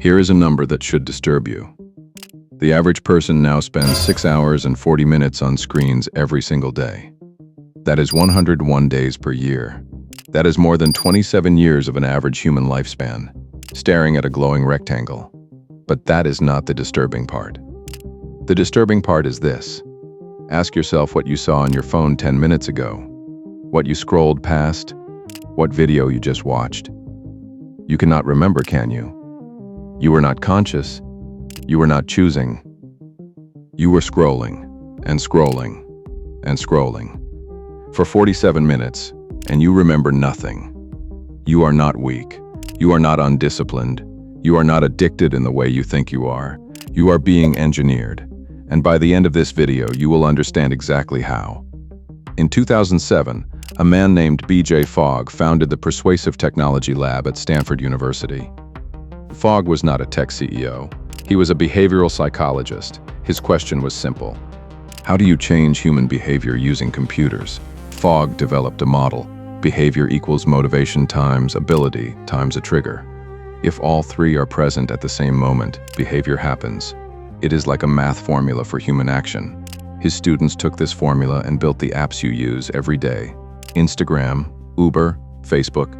Here is a number that should disturb you. The average person now spends 6 hours and 40 minutes on screens every single day. That is 101 days per year. That is more than 27 years of an average human lifespan, staring at a glowing rectangle. But that is not the disturbing part. The disturbing part is this. Ask yourself what you saw on your phone 10 minutes ago, what you scrolled past, what video you just watched. You cannot remember, can you? You were not conscious. You were not choosing. You were scrolling and scrolling and scrolling for 47 minutes, and you remember nothing. You are not weak. You are not undisciplined. You are not addicted in the way you think you are. You are being engineered. And by the end of this video, you will understand exactly how. In 2007, a man named B.J. Fogg founded the Persuasive Technology Lab at Stanford University. Fogg was not a tech CEO. He was a behavioral psychologist. His question was simple. How do you change human behavior using computers? Fogg developed a model. Behavior equals motivation times ability times a trigger. If all three are present at the same moment, behavior happens. It is like a math formula for human action. His students took this formula and built the apps you use every day. Instagram, Uber, Facebook.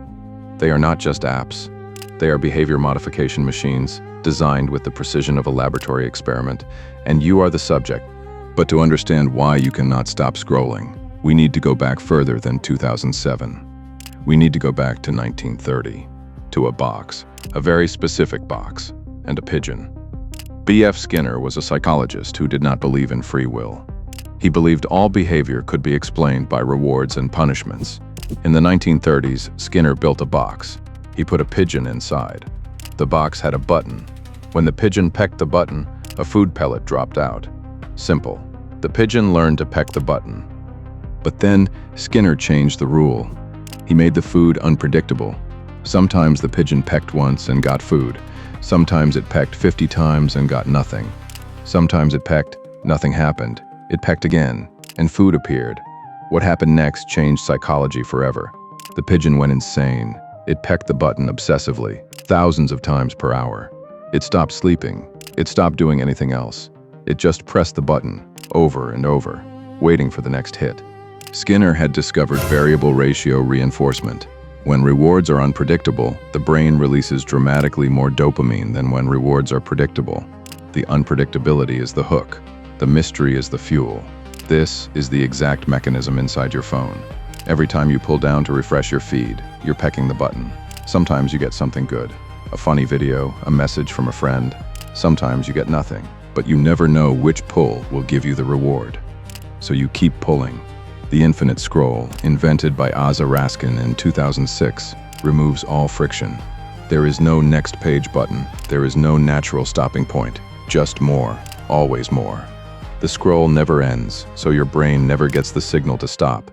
They are not just apps. They are behavior modification machines, designed with the precision of a laboratory experiment, and you are the subject. But to understand why you cannot stop scrolling, we need to go back further than 2007. We need to go back to 1930, to a box, a very specific box, and a pigeon. B.F. Skinner was a psychologist who did not believe in free will. He believed all behavior could be explained by rewards and punishments. In the 1930s, Skinner built a box. He put a pigeon inside. The box had a button. When the pigeon pecked the button, a food pellet dropped out. Simple. The pigeon learned to peck the button. But then, Skinner changed the rule. He made the food unpredictable. Sometimes the pigeon pecked once and got food. Sometimes it pecked 50 times and got nothing. Sometimes it pecked, nothing happened. It pecked again, and food appeared. What happened next changed psychology forever. The pigeon went insane. It pecked the button obsessively, thousands of times per hour. It stopped sleeping. It stopped doing anything else. It just pressed the button, over and over, waiting for the next hit. Skinner had discovered variable ratio reinforcement. When rewards are unpredictable, the brain releases dramatically more dopamine than when rewards are predictable. The unpredictability is the hook. The mystery is the fuel. This is the exact mechanism inside your phone. Every time you pull down to refresh your feed, you're pecking the button. Sometimes you get something good, a funny video, a message from a friend. Sometimes you get nothing, but you never know which pull will give you the reward. So you keep pulling. The infinite scroll, invented by Asa Raskin in 2006, removes all friction. There is no next page button. There is no natural stopping point. Just more, always more. The scroll never ends, so your brain never gets the signal to stop.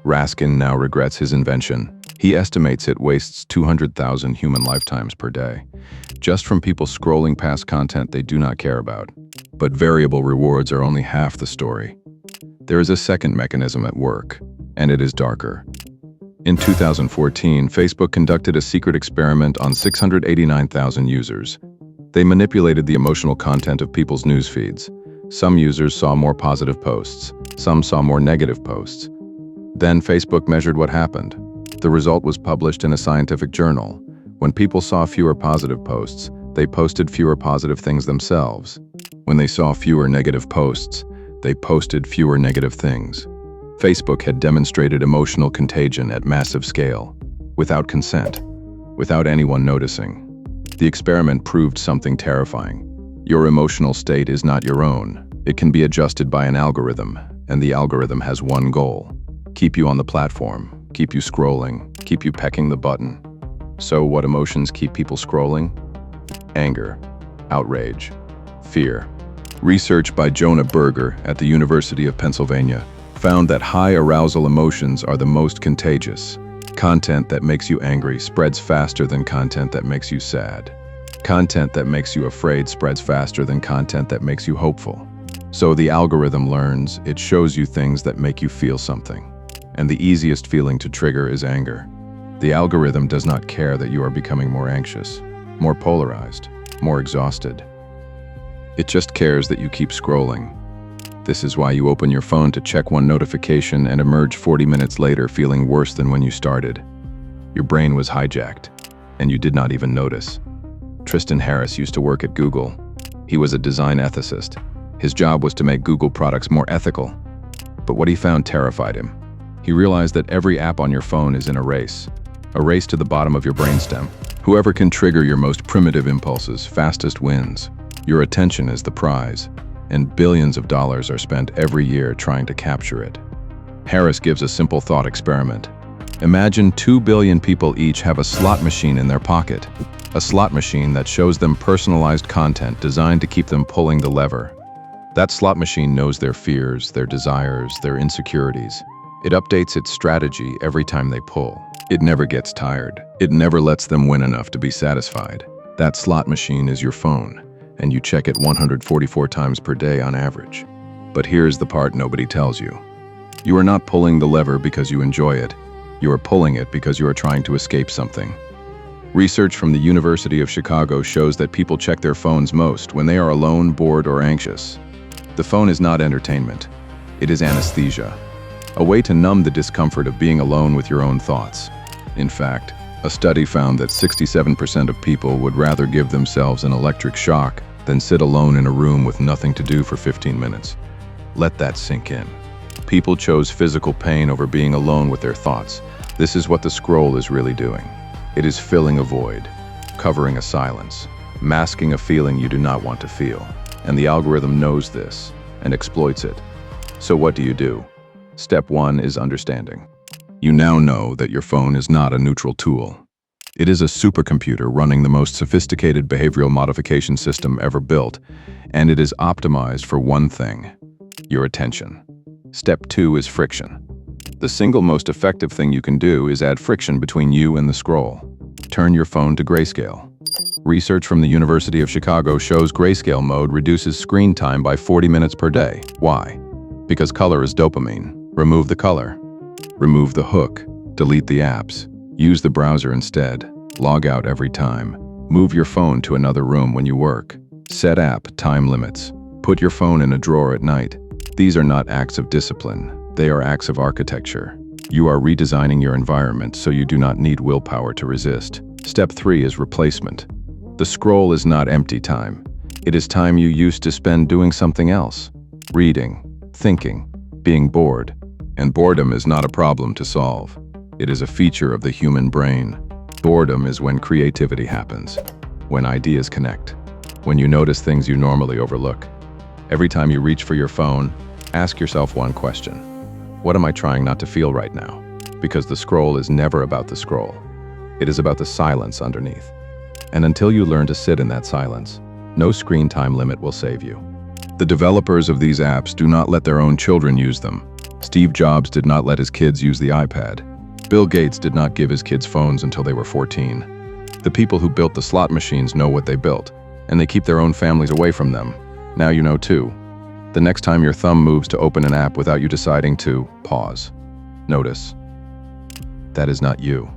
Raskin now regrets his invention. He estimates it wastes 200,000 human lifetimes per day, just from people scrolling past content they do not care about. But variable rewards are only half the story. There is a second mechanism at work, and it is darker. In 2014, Facebook conducted a secret experiment on 689,000 users. They manipulated the emotional content of people's news feeds. Some users saw more positive posts. Some saw more negative posts. Then Facebook measured what happened. The result was published in a scientific journal. When people saw fewer positive posts, they posted fewer positive things themselves. When they saw fewer negative posts, they posted fewer negative things. Facebook had demonstrated emotional contagion at massive scale, without consent, without anyone noticing. The experiment proved something terrifying. Your emotional state is not your own. It can be adjusted by an algorithm, and the algorithm has one goal: keep you on the platform, keep you scrolling, keep you pecking the button. So what emotions keep people scrolling? Anger, outrage, fear. Research by Jonah Berger at the University of Pennsylvania found that high arousal emotions are the most contagious. Content that makes you angry spreads faster than content that makes you sad. Content that makes you afraid spreads faster than content that makes you hopeful. So the algorithm learns, it shows you things that make you feel something. And the easiest feeling to trigger is anger. The algorithm does not care that you are becoming more anxious, more polarized, more exhausted. It just cares that you keep scrolling. This is why you open your phone to check one notification and emerge 40 minutes later feeling worse than when you started. Your brain was hijacked, and you did not even notice. Tristan Harris used to work at Google. He was a design ethicist. His job was to make Google products more ethical. But what he found terrified him. He realized that every app on your phone is in a race to the bottom of your brainstem. Whoever can trigger your most primitive impulses fastest wins. Your attention is the prize, and billions of dollars are spent every year trying to capture it. Harris gives a simple thought experiment. Imagine 2 billion people each have a slot machine in their pocket. A slot machine that shows them personalized content designed to keep them pulling the lever. That slot machine knows their fears, their desires, their insecurities. It updates its strategy every time they pull. It never gets tired. It never lets them win enough to be satisfied. That slot machine is your phone, and you check it 144 times per day on average. But here's the part nobody tells you. You are not pulling the lever because you enjoy it. You are pulling it because you are trying to escape something. Research from the University of Chicago shows that people check their phones most when they are alone, bored, or anxious. The phone is not entertainment. It is anesthesia, a way to numb the discomfort of being alone with your own thoughts. In fact, a study found that 67% of people would rather give themselves an electric shock than sit alone in a room with nothing to do for 15 minutes. Let that sink in. People chose physical pain over being alone with their thoughts. This is what the scroll is really doing. It is filling a void, covering a silence, masking a feeling you do not want to feel. And the algorithm knows this and exploits it. So what do? Step 1 is understanding. You now know that your phone is not a neutral tool. It is a supercomputer running the most sophisticated behavioral modification system ever built, and it is optimized for one thing: your attention. Step 2 is friction. The single most effective thing you can do is add friction between you and the scroll. Turn your phone to grayscale. Research from the University of Chicago shows grayscale mode reduces screen time by 40 minutes per day. Why? Because color is dopamine. Remove the color. Remove the hook. Delete the apps. Use the browser instead. Log out every time. Move your phone to another room when you work. Set app time limits. Put your phone in a drawer at night. These are not acts of discipline. They are acts of architecture. You are redesigning your environment so you do not need willpower to resist. Step 3 is replacement. The scroll is not empty time. It is time you used to spend doing something else. Reading, thinking, being bored. And boredom is not a problem to solve. It is a feature of the human brain. Boredom is when creativity happens, when ideas connect, when you notice things you normally overlook. Every time you reach for your phone, ask yourself one question. What am I trying not to feel right now? Because the scroll is never about the scroll. It is about the silence underneath. And until you learn to sit in that silence, no screen time limit will save you. The developers of these apps do not let their own children use them. Steve Jobs did not let his kids use the iPad. Bill Gates did not give his kids phones until they were 14. The people who built the slot machines know what they built, and they keep their own families away from them. Now you know too. The next time your thumb moves to open an app without you deciding to pause, notice. That is not you.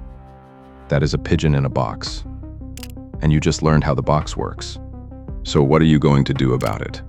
That is a pigeon in a box. And you just learned how the box works. So what are you going to do about it?